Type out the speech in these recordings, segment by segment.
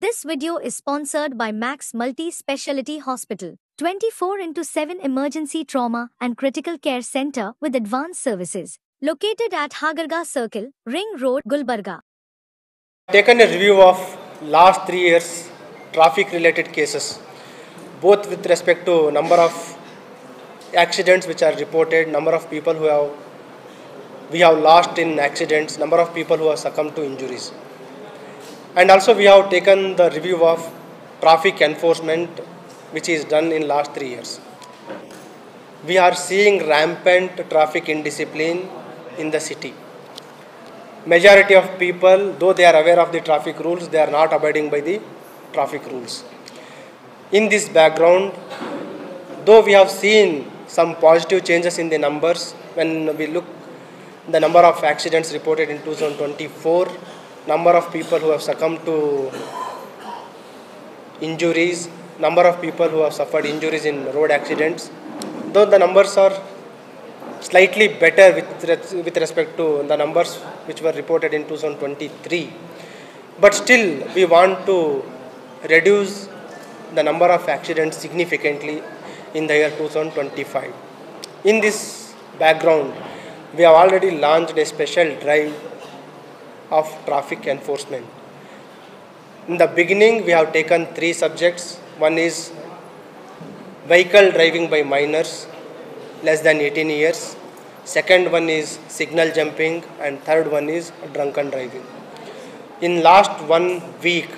This video is sponsored by Max Multi-Speciality Hospital, 24/7 emergency trauma and critical care center with advanced services, located at Hagarga Circle, Ring Road, Gulbarga. Taken a review of last 3 years traffic related cases, both with respect to number of accidents which are reported, number of people we have lost in accidents, number of people who have succumbed to injuries. And also we have taken the review of traffic enforcement which is done in last 3 years. We are seeing rampant traffic indiscipline in the city. Majority of people, though they are aware of the traffic rules, they are not abiding by the traffic rules. In this background, though we have seen some positive changes in the numbers, when we look the number of accidents reported in 2024, number of people who have succumbed to injuries, number of people who have suffered injuries in road accidents, though the numbers are slightly better with respect to the numbers which were reported in 2023, but still we want to reduce the number of accidents significantly in the year 2025. In this background, we have already launched a special drive of traffic enforcement. In the beginning, we have taken 3 subjects. One is vehicle driving by minors less than 18 years. Second one is signal jumping, and third one is drunken driving. In last 1 week,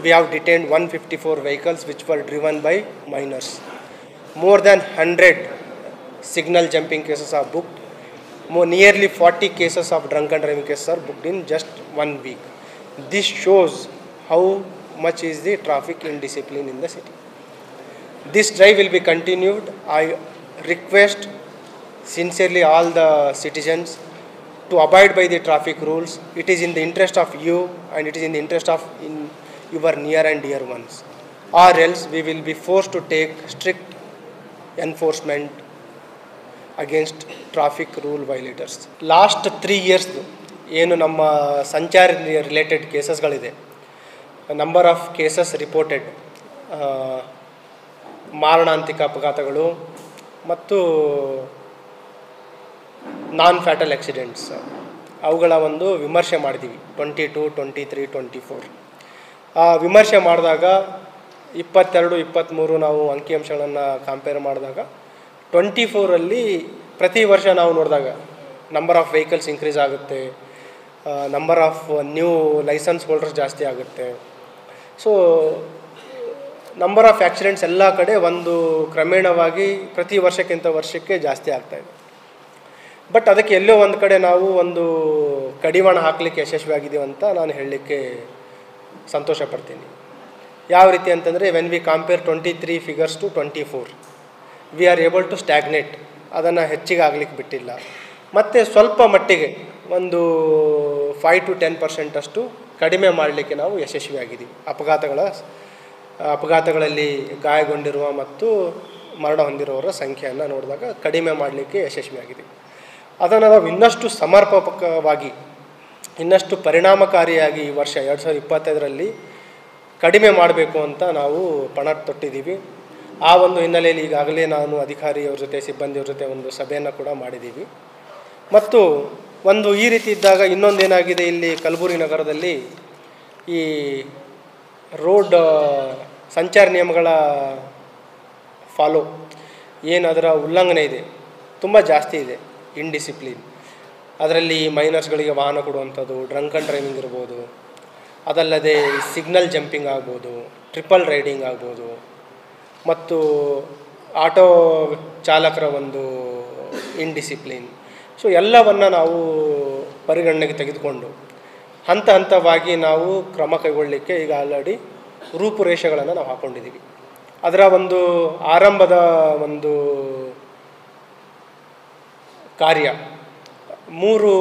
we have detained 154 vehicles which were driven by minors. More than 100 signal jumping cases are booked. Nearly 40 cases of drunken driving cases are booked in just 1 week. This shows how much is the traffic indiscipline in the city. This drive will be continued. I request sincerely all the citizens to abide by the traffic rules. It is in the interest of you, and it is in the interest of your near and dear ones. Or else we will be forced to take strict enforcement against traffic rule violators. Last 3 years ಏನು ನಮ್ಮ ಸಂಚಾರ related ಕೇಸಸ್ಗಳಿದೆ, number of cases reported, ಮಾರಣಾಂತಿಕ ಅಪಘಾತಗಳು ಮತ್ತು ನಾನ್ fatal accidents, ಅವುಗಳ ಒಂದು ವಿಮರ್ಶೆ ಮಾಡಿದ್ದೀವಿ 22, 23, 24. ವಿಮರ್ಶೆ ಮಾಡಿದಾಗ 22, 23 ನಾವು ಅಂಕಿಅಂಶಗಳನ್ನು ಕಂಪೇರ್ ಮಾಡಿದಾಗ 24ರಲ್ಲಿ ಪ್ರತಿ ವರ್ಷ ನಾವು ನೋಡಿದಾಗ ನಂಬರ್ ಆಫ್ ವೆಹಿಕಲ್ಸ್ ಇನ್ಕ್ರೀಸ್ ಆಗುತ್ತೆ, number of new license holders ಜಾಸ್ತಿ ಆಗುತ್ತೆ. ಸೊ ನಂಬರ್ ಆಫ್ ಆಕ್ಸಿಡೆಂಟ್ಸ್ ಎಲ್ಲ ಕಡೆ ಒಂದು ಕ್ರಮೇಣವಾಗಿ ಪ್ರತಿ ವರ್ಷಕ್ಕಿಂತ ವರ್ಷಕ್ಕೆ ಜಾಸ್ತಿ ಆಗ್ತಾಯಿದೆ. ಬಟ್ ಅದಕ್ಕೆ ಎಲ್ಲೋ ಒಂದು ಕಡೆ ನಾವು ಒಂದು ಕಡಿವಾಣ ಹಾಕಲಿಕ್ಕೆ ಯಶಸ್ವಿಯಾಗಿದ್ದೀವಿ ಅಂತ ನಾನು ಹೇಳಲಿಕ್ಕೆ ಸಂತೋಷ ಪಡ್ತೀನಿ. ಯಾವ ರೀತಿ ಅಂತಂದರೆ, when we compare 23 figures to 24, we are able to stagnate, ಅದನ್ನು ಹೆಚ್ಚಿಗೆ ಆಗಲಿಕ್ಕೆ ಬಿಟ್ಟಿಲ್ಲ. ಮತ್ತು ಸ್ವಲ್ಪ ಮಟ್ಟಿಗೆ ಒಂದು 5 to 10% ಅಷ್ಟು ಕಡಿಮೆ ಮಾಡಲಿಕ್ಕೆ ನಾವು ಯಶಸ್ವಿಯಾಗಿದ್ದೀವಿ. ಅಪಘಾತಗಳಲ್ಲಿ ಗಾಯಗೊಂಡಿರುವ ಮತ್ತು ಮರಣ ಹೊಂದಿರುವವರ ಸಂಖ್ಯೆಯನ್ನು ನೋಡಿದಾಗ ಕಡಿಮೆ ಮಾಡಲಿಕ್ಕೆ ಯಶಸ್ವಿಯಾಗಿದ್ದೀವಿ. ಅದನ್ನು ನಾವು ಇನ್ನಷ್ಟು ಸಮರ್ಪಕವಾಗಿ, ಇನ್ನಷ್ಟು ಪರಿಣಾಮಕಾರಿಯಾಗಿ ಈ ವರ್ಷ 2025ರಲ್ಲಿ ಕಡಿಮೆ ಮಾಡಬೇಕು ಅಂತ ನಾವು ಪಣ ತೊಟ್ಟಿದ್ದೀವಿ. ಆ ಒಂದು ಹಿನ್ನೆಲೆಯಲ್ಲಿ ಈಗಾಗಲೇ ನಾನು ಅಧಿಕಾರಿಯವ್ರ ಜೊತೆ, ಸಿಬ್ಬಂದಿಯವ್ರ ಜೊತೆ ಒಂದು ಸಭೆಯನ್ನು ಕೂಡ ಮಾಡಿದ್ದೀವಿ. ಮತ್ತು ಒಂದು ಈ ರೀತಿ ಇದ್ದಾಗ ಇನ್ನೊಂದೇನಾಗಿದೆ, ಇಲ್ಲಿ ಕಲಬುರಗಿ ನಗರದಲ್ಲಿ ಈ ರೋಡ್ ಸಂಚಾರ ನಿಯಮಗಳ ಫಾಲೋ ಏನು ಅದರ ಉಲ್ಲಂಘನೆ ಇದೆ ತುಂಬ ಜಾಸ್ತಿ ಇದೆ, ಇಂಡಿಸಿಪ್ಲಿನ್. ಅದರಲ್ಲಿ ಮೈನರ್ಸ್ಗಳಿಗೆ ವಾಹನ ಕೊಡುವಂಥದ್ದು, ಡ್ರಂಕನ್ ಡ್ರೈವಿಂಗ್ ಇರ್ಬೋದು, ಅದಲ್ಲದೆ ಸಿಗ್ನಲ್ ಜಂಪಿಂಗ್ ಆಗ್ಬೋದು, ಟ್ರಿಪಲ್ ರೈಡಿಂಗ್ ಆಗ್ಬೋದು, ಮತ್ತು ಆಟೋ ಚಾಲಕರ ಒಂದು ಇಂಡಿಸಿಪ್ಲಿನ್. ಸೊ ಎಲ್ಲವನ್ನು ನಾವು ಪರಿಗಣನೆಗೆ ತೆಗೆದುಕೊಂಡು ಹಂತ ಹಂತವಾಗಿ ನಾವು ಕ್ರಮ ಕೈಗೊಳ್ಳಲಿಕ್ಕೆ ಈಗ ಆಲ್ರೆಡಿ ರೂಪುರೇಷೆಗಳನ್ನು ನಾವು ಹಾಕ್ಕೊಂಡಿದ್ದೀವಿ. ಅದರ ಒಂದು ಆರಂಭದ ಒಂದು ಕಾರ್ಯ 3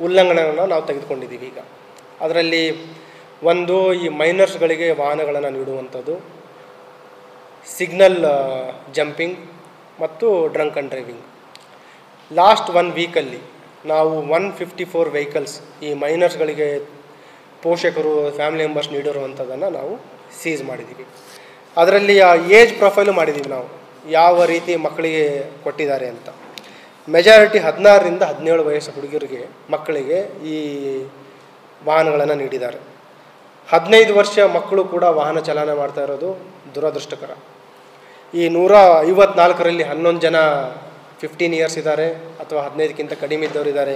ಉಲ್ಲಂಘನೆಗಳನ್ನು ನಾವು ತೆಗೆದುಕೊಂಡಿದ್ದೀವಿ ಈಗ. ಅದರಲ್ಲಿ ಒಂದು, ಈ ಮೈನರ್ಸ್ಗಳಿಗೆ ವಾಹನಗಳನ್ನು ನೀಡುವಂಥದ್ದು, ಸಿಗ್ನಲ್ ಜಂಪಿಂಗ್ ಮತ್ತು ಡ್ರಂಕನ್ ಡ್ರೈವಿಂಗ್. ಲಾಸ್ಟ್ 1 ವೀಕಲ್ಲಿ ನಾವು 154 ವೆಹಿಕಲ್ಸ್ ಈ ಮೈನರ್ಸ್ಗಳಿಗೆ ಪೋಷಕರು ಫ್ಯಾಮಿಲಿ ಮೆಂಬರ್ಸ್ ನೀಡಿರುವಂಥದ್ದನ್ನು ನಾವು ಸೀಸ್ ಮಾಡಿದ್ದೀವಿ. ಅದರಲ್ಲಿ ಆ ಏಜ್ ಪ್ರೊಫೈಲು ಮಾಡಿದ್ದೀವಿ ನಾವು, ಯಾವ ರೀತಿ ಮಕ್ಕಳಿಗೆ ಕೊಟ್ಟಿದ್ದಾರೆ ಅಂತ. ಮೆಜಾರಿಟಿ 16ರಿಂದ 17 ವಯಸ್ಸು ಹುಡುಗರಿಗೆ ಮಕ್ಕಳಿಗೆ ಈ ವಾಹನಗಳನ್ನು ನೀಡಿದ್ದಾರೆ. 15 ವರ್ಷ ಮಕ್ಕಳು ಕೂಡ ವಾಹನ ಚಾಲನೆ ಮಾಡ್ತಾ ಇರೋದು ದುರದೃಷ್ಟಕರ. ಈ 154ರಲ್ಲಿ 11 ಜನ 15 ಇಯರ್ಸ್ ಇದ್ದಾರೆ ಅಥವಾ 15ಕ್ಕಿಂತ ಕಡಿಮೆ ಇದ್ದವರು ಇದ್ದಾರೆ.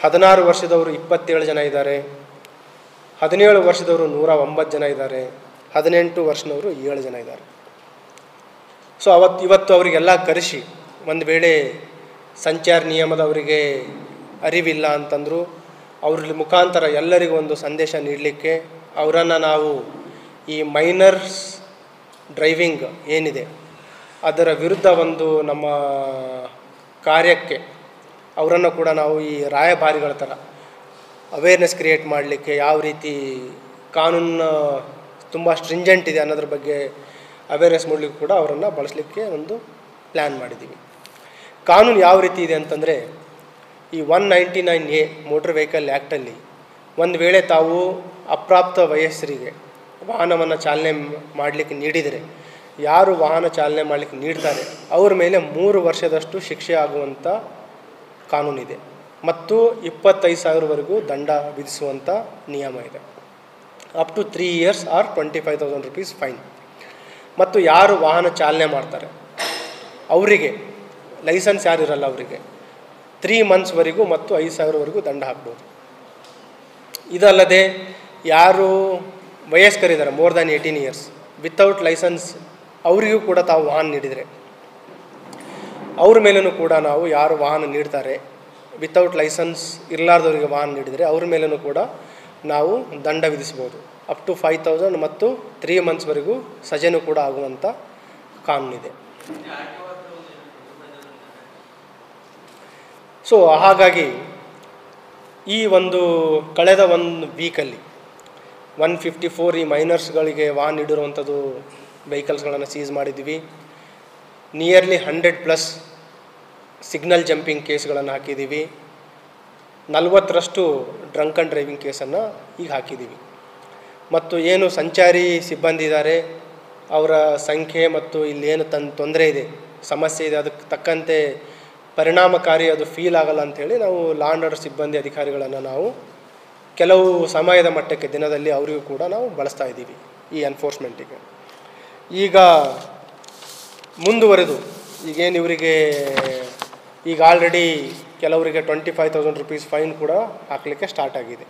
16 ವರ್ಷದವರು 27 ಜನ ಇದ್ದಾರೆ. 17 ವರ್ಷದವರು 109 ಜನ ಇದ್ದಾರೆ. 18 ವರ್ಷದವರು 7 ಜನ ಇದ್ದಾರೆ. ಸೊ ಇವತ್ತು ಅವರಿಗೆಲ್ಲ ಕರೆಸಿ, ಒಂದು ವೇಳೆ ಸಂಚಾರ ನಿಯಮದ ಅವರಿಗೆ ಅರಿವಿಲ್ಲ ಅಂತಂದರೂ ಅವ್ರ ಮುಖಾಂತರ ಎಲ್ಲರಿಗೂ ಒಂದು ಸಂದೇಶ ನೀಡಲಿಕ್ಕೆ ಅವರನ್ನು ನಾವು ಈ ಮೈನರ್ಸ್ ಡ್ರೈವಿಂಗ್ ಏನಿದೆ ಅದರ ವಿರುದ್ಧ ಒಂದು ನಮ್ಮ ಕಾರ್ಯಕ್ಕೆ ಅವರನ್ನು ಕೂಡ ನಾವು ಈ ರಾಯಭಾರಿಗಳ ಥರ ಅವೇರ್ನೆಸ್ ಕ್ರಿಯೇಟ್ ಮಾಡಲಿಕ್ಕೆ, ಯಾವ ರೀತಿ ಕಾನೂನು ತುಂಬ ಸ್ಟ್ರಿಂಜೆಂಟ್ ಇದೆ ಅನ್ನೋದ್ರ ಬಗ್ಗೆ ಅವೇರ್ನೆಸ್ ಮಾಡಲಿಕ್ಕೆ ಕೂಡ ಅವರನ್ನು ಬಳಸಲಿಕ್ಕೆ ಒಂದು ಪ್ಲ್ಯಾನ್ ಮಾಡಿದ್ದೀವಿ. ಕಾನೂನು ಯಾವ ರೀತಿ ಇದೆ ಅಂತಂದರೆ, ಈ 199A ಮೋಟ್ರ್ ವೆಹಿಕಲ್ ಆ್ಯಕ್ಟಲ್ಲಿ ಒಂದು ವೇಳೆ ತಾವು ಅಪ್ರಾಪ್ತ ವಯಸ್ಸರಿಗೆ ವಾಹನವನ್ನು ಚಾಲನೆ ಮಾಡಲಿಕ್ಕೆ ನೀಡಿದರೆ, ಯಾರು ವಾಹನ ಚಾಲನೆ ಮಾಡಲಿಕ್ಕೆ ನೀಡ್ತಾರೆ ಅವ್ರ ಮೇಲೆ 3 ವರ್ಷದಷ್ಟು ಶಿಕ್ಷೆ ಆಗುವಂಥ ಕಾನೂನಿದೆ ಮತ್ತು 25,000ವರೆಗೂ ದಂಡ ವಿಧಿಸುವಂಥ ನಿಯಮ ಇದೆ. Up to 3 years or 25,000 rupees fine. ಮತ್ತು ಯಾರು ವಾಹನ ಚಾಲನೆ ಮಾಡ್ತಾರೆ ಅವರಿಗೆ, ಲೈಸೆನ್ಸ್ ಯಾರಿರಲ್ಲ ಅವರಿಗೆ 3 monthsವರೆಗೂ ಮತ್ತು 5,000ವರೆಗೂ ದಂಡ ಹಾಕ್ಬೋದು. ಇದಲ್ಲದೆ ಯಾರು ವಯಸ್ಕರಿದ್ದಾರೆ more than 18 years without licence ಅವರಿಗೂ ಕೂಡ ತಾವು ವಾಹನ ನೀಡಿದರೆ, ಅವ್ರ ಮೇಲೂ ಕೂಡ ನಾವು ಯಾರು ವಾಹನ ನೀಡ್ತಾರೆ ವಿತೌಟ್ ಲೈಸೆನ್ಸ್ ಇರಲಾರ್ದವರಿಗೆ ವಾಹನ ನೀಡಿದರೆ ಅವ್ರ ಮೇಲೂ ಕೂಡ ನಾವು ದಂಡ ವಿಧಿಸ್ಬೋದು. ಅಪ್ ಟು 5,000 ಮತ್ತು 3 monthsವರೆಗೂ ಸಜೆನೂ ಕೂಡ ಆಗುವಂಥ ಕಾನೂನಿದೆ. ಸೊ ಹಾಗಾಗಿ ಈ ಒಂದು ಕಳೆದ ಒಂದು ವೀಕಲ್ಲಿ 154 ಈ ಮೈನರ್ಸ್ಗಳಿಗೆ ವಾಹನ ನೀಡಿರುವಂಥದ್ದು ವೆಹಿಕಲ್ಸ್ಗಳನ್ನು ಸೀಸ್ ಮಾಡಿದ್ದೀವಿ. ನಿಯರ್ಲಿ 100+ ಸಿಗ್ನಲ್ ಜಂಪಿಂಗ್ ಕೇಸ್ಗಳನ್ನು ಹಾಕಿದ್ದೀವಿ. 40ರಷ್ಟು ಡ್ರಂಕ್ ಆ್ಯಂಡ್ ಡ್ರೈವಿಂಗ್ ಕೇಸನ್ನು ಈಗ ಹಾಕಿದ್ದೀವಿ. ಮತ್ತು ಏನು ಸಂಚಾರಿ ಸಿಬ್ಬಂದಿ ಇದ್ದಾರೆ ಅವರ ಸಂಖ್ಯೆ ಮತ್ತು ಇಲ್ಲೇನು ತೊಂದರೆ ಇದೆ, ಸಮಸ್ಯೆ ಇದೆ, ಅದಕ್ಕೆ ತಕ್ಕಂತೆ ಪರಿಣಾಮಕಾರಿ ಅದು ಫೀಲ್ ಆಗಲ್ಲ ಅಂಥೇಳಿ ನಾವು ಲಾ ಆ್ಯಂಡ್ ಆರ್ಡರ್ ಸಿಬ್ಬಂದಿ ಅಧಿಕಾರಿಗಳನ್ನು ನಾವು ಕೆಲವು ಸಮಯದ ಮಟ್ಟಕ್ಕೆ ದಿನದಲ್ಲಿ ಅವರಿಗೂ ಕೂಡ ನಾವು ಬಳಸ್ತಾ ಇದ್ದೀವಿ ಈ ಎನ್ಫೋರ್ಸ್ಮೆಂಟಿಗೆ. ಈಗ ಮುಂದುವರೆದು ಈಗೇನು ಇವರಿಗೆ ಈಗ ಆಲ್ರೆಡಿ ಕೆಲವರಿಗೆ 25,000 rupees ಫೈನ್ ಕೂಡ ಹಾಕಲಿಕ್ಕೆ ಸ್ಟಾರ್ಟ್ ಆಗಿದೆ.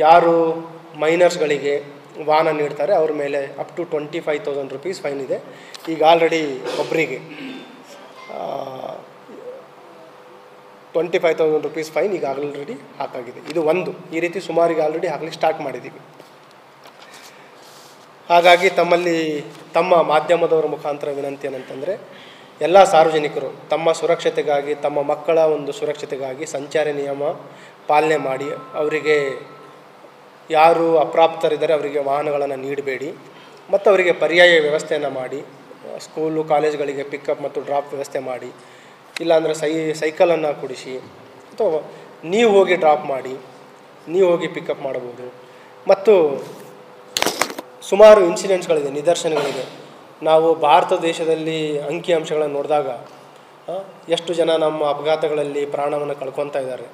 ಯಾರು ಮೈನರ್ಸ್ಗಳಿಗೆ ವಾಹನ ನೀಡ್ತಾರೆ ಅವ್ರ ಮೇಲೆ ಅಪ್ ಟು 25,000 rupees ಫೈನ್ ಇದೆ. ಈಗ ಆಲ್ರೆಡಿ ಒಬ್ಬರಿಗೆ 25,000 rupees ಫೈನ್ ಈಗ ಆಲ್ರೆಡಿ ಹಾಕಾಗಿದೆ. ಇದು ಒಂದು, ಈ ರೀತಿ ಸುಮಾರಿಗೆ ಆಲ್ರೆಡಿ ಹಾಕಲಿಕ್ಕೆ ಸ್ಟಾರ್ಟ್ ಮಾಡಿದ್ದೀವಿ. ಹಾಗಾಗಿ ತಮ್ಮ ಮಾಧ್ಯಮದವರ ಮುಖಾಂತರ ವಿನಂತಿ ಏನಂತಂದರೆ, ಎಲ್ಲ ಸಾರ್ವಜನಿಕರು ತಮ್ಮ ಸುರಕ್ಷತೆಗಾಗಿ, ತಮ್ಮ ಮಕ್ಕಳ ಒಂದು ಸುರಕ್ಷತೆಗಾಗಿ ಸಂಚಾರಿ ನಿಯಮ ಪಾಲನೆ ಮಾಡಿ, ಅವರಿಗೆ ಯಾರು ಅಪ್ರಾಪ್ತರಿದ್ದಾರೆ ಅವರಿಗೆ ವಾಹನಗಳನ್ನು ನೀಡಬೇಡಿ ಮತ್ತು ಅವರಿಗೆ ಪರ್ಯಾಯ ವ್ಯವಸ್ಥೆಯನ್ನು ಮಾಡಿ, ಸ್ಕೂಲು ಕಾಲೇಜ್ಗಳಿಗೆ ಪಿಕಪ್ ಮತ್ತು ಡ್ರಾಪ್ ವ್ಯವಸ್ಥೆ ಮಾಡಿ, ಇಲ್ಲಾಂದರೆ ಸೈಕಲನ್ನು ಕೊಡಿಸಿ ಅಥವಾ ನೀವು ಹೋಗಿ ಡ್ರಾಪ್ ಮಾಡಿ, ನೀವು ಹೋಗಿ ಪಿಕಪ್ ಮಾಡ್ಬೋದು. ಮತ್ತು ಸುಮಾರು ಇನ್ಸಿಡೆಂಟ್ಸ್ಗಳಿದೆ, ನಿದರ್ಶನಗಳಿದೆ. ನಾವು ಭಾರತ ದೇಶದಲ್ಲಿ ಅಂಕಿಅಂಶಗಳನ್ನು ನೋಡಿದಾಗ ಎಷ್ಟು ಜನ ನಮ್ಮ ಅಪಘಾತಗಳಲ್ಲಿ ಪ್ರಾಣವನ್ನು ಕಳ್ಕೊತಾ ಇದ್ದಾರೆ.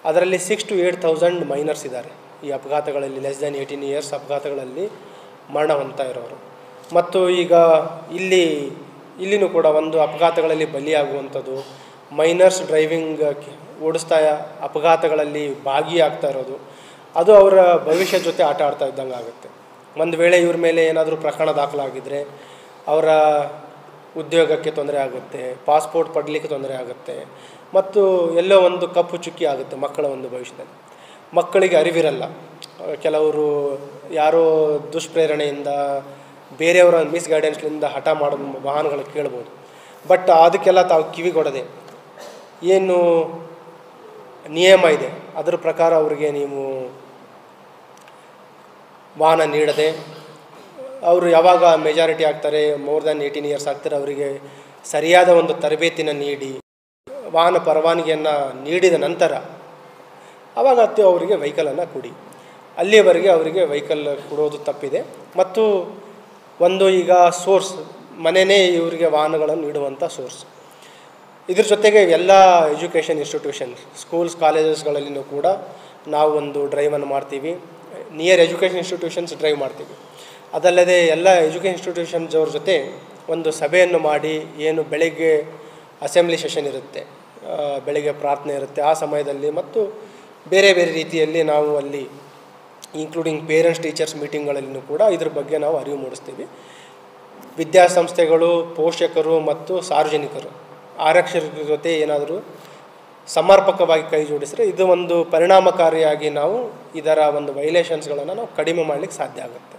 ಅದರಲ್ಲಿ 6,000 to 8,000 ಮೈನರ್ಸ್ ಇದ್ದಾರೆ ಈ ಅಪಘಾತಗಳಲ್ಲಿ, ಲೆಸ್ ದ್ಯಾನ್ 18 years ಅಪಘಾತಗಳಲ್ಲಿ ಮರಣ ಹೊಂದ್ತಾ ಇರೋರು. ಮತ್ತು ಈಗ ಇಲ್ಲಿನೂ ಕೂಡ ಒಂದು ಅಪಘಾತಗಳಲ್ಲಿ ಬಲಿಯಾಗುವಂಥದ್ದು, ಮೈನರ್ಸ್ ಡ್ರೈವಿಂಗ್ ಓಡಿಸ್ತಾ ಅಪಘಾತಗಳಲ್ಲಿ ಭಾಗಿಯಾಗ್ತಾ ಇರೋದು, ಅದು ಅವರ ಭವಿಷ್ಯದ ಜೊತೆ ಆಟ ಆಡ್ತಾ ಇದ್ದಂಗೆ ಆಗುತ್ತೆ. ಒಂದು ವೇಳೆ ಇವ್ರ ಮೇಲೆ ಏನಾದರೂ ಪ್ರಕರಣ ದಾಖಲಾಗಿದ್ದರೆ ಅವರ ಉದ್ಯೋಗಕ್ಕೆ ತೊಂದರೆ ಆಗುತ್ತೆ, ಪಾಸ್ಪೋರ್ಟ್ ಪಡಲಿಕ್ಕೆ ತೊಂದರೆ ಆಗುತ್ತೆ ಮತ್ತು ಎಲ್ಲೋ ಒಂದು ಕಪ್ಪು ಚುಕ್ಕಿ ಆಗುತ್ತೆ ಮಕ್ಕಳ ಒಂದು ಭವಿಷ್ಯದಲ್ಲಿ. ಮಕ್ಕಳಿಗೆ ಅರಿವಿರಲ್ಲ, ಕೆಲವರು ಯಾರೋ ದುಷ್ಪ್ರೇರಣೆಯಿಂದ ಬೇರೆಯವರ ಮಿಸ್ಗೈಡೆನ್ಸ್ನಿಂದ ಹಠ ಮಾಡೋ ವಾಹನಗಳು ಕೇಳ್ಬೋದು. ಬಟ್ ಅದಕ್ಕೆಲ್ಲ ತಾವು ಕಿವಿಗೊಡದೆ ಏನು ನಿಯಮ ಇದೆ ಅದರ ಪ್ರಕಾರ ಅವರಿಗೆ ನೀವು ವಾಹನ ನೀಡದೆ, ಅವರು ಯಾವಾಗ ಮೆಜಾರಿಟಿ ಆಗ್ತಾರೆ, ಮೋರ್ ದ್ಯಾನ್ 18 years ಆಗ್ತಾರೆ, ಅವರಿಗೆ ಸರಿಯಾದ ಒಂದು ತರಬೇತಿನ ನೀಡಿ ವಾಹನ ಪರವಾನಗಿಯನ್ನು ನೀಡಿದ ನಂತರ ಆವಾಗ ಅವರಿಗೆ ವೆಹಿಕಲನ್ನು ಕೊಡಿ. ಅಲ್ಲಿಯವರೆಗೆ ಅವರಿಗೆ ವೆಹಿಕಲ್ ಕೊಡೋದು ತಪ್ಪಿದೆ. ಮತ್ತು ಒಂದು ಈಗ ಸೋರ್ಸ್ ಮನೆಯೇ ಇವರಿಗೆ ವಾಹನಗಳನ್ನು ನೀಡುವಂಥ ಸೋರ್ಸ್. ಇದ್ರ ಜೊತೆಗೆ ಎಲ್ಲ ಎಜುಕೇಷನ್ ಇನ್ಸ್ಟಿಟ್ಯೂಷನ್ಸ್, ಸ್ಕೂಲ್ಸ್, ಕಾಲೇಜಸ್ಗಳಲ್ಲಿಯೂ ಕೂಡ ನಾವು ಒಂದು ಡ್ರೈವನ್ನು ಮಾಡ್ತೀವಿ. ನಿಯರ್ ಎಜುಕೇಷನ್ ಇನ್ಸ್ಟಿಟ್ಯೂಷನ್ಸ್ ಡ್ರೈವ್ ಮಾಡ್ತೀವಿ. ಅದಲ್ಲದೆ ಎಲ್ಲ ಎಜುಕೇಷನ್ ಇನ್ಸ್ಟಿಟ್ಯೂಷನ್ಸ್ ಅವ್ರ ಜೊತೆ ಒಂದು ಸಭೆಯನ್ನು ಮಾಡಿ, ಏನು ಬೆಳಗ್ಗೆ ಅಸೆಂಬ್ಲಿ ಸೆಷನ್ ಇರುತ್ತೆ, ಬೆಳಗ್ಗೆ ಪ್ರಾರ್ಥನೆ ಇರುತ್ತೆ, ಆ ಸಮಯದಲ್ಲಿ ಮತ್ತು ಬೇರೆ ಬೇರೆ ರೀತಿಯಲ್ಲಿ ನಾವು ಅಲ್ಲಿ ಇನ್ಕ್ಲೂಡಿಂಗ್ ಪೇರೆಂಟ್ಸ್ ಟೀಚರ್ಸ್ ಮೀಟಿಂಗ್ಗಳಲ್ಲಿಯೂ ಕೂಡ ಇದ್ರ ಬಗ್ಗೆ ನಾವು ಅರಿವು ಮೂಡಿಸ್ತೀವಿ. ವಿದ್ಯಾಸಂಸ್ಥೆಗಳು, ಪೋಷಕರು ಮತ್ತು ಸಾರ್ವಜನಿಕರು ಆರಕ್ಷಕರ ಜೊತೆ ಏನಾದರೂ ಸಮರ್ಪಕವಾಗಿ ಕೈ ಜೋಡಿಸಿದ್ರೆ ಇದು ಒಂದು ಪರಿಣಾಮಕಾರಿಯಾಗಿ ನಾವು ಇದರ ಒಂದು ವೈಲೇಷನ್ಸ್ಗಳನ್ನು ನಾವು ಕಡಿಮೆ ಮಾಡಲಿಕ್ಕೆ ಸಾಧ್ಯ ಆಗುತ್ತೆ.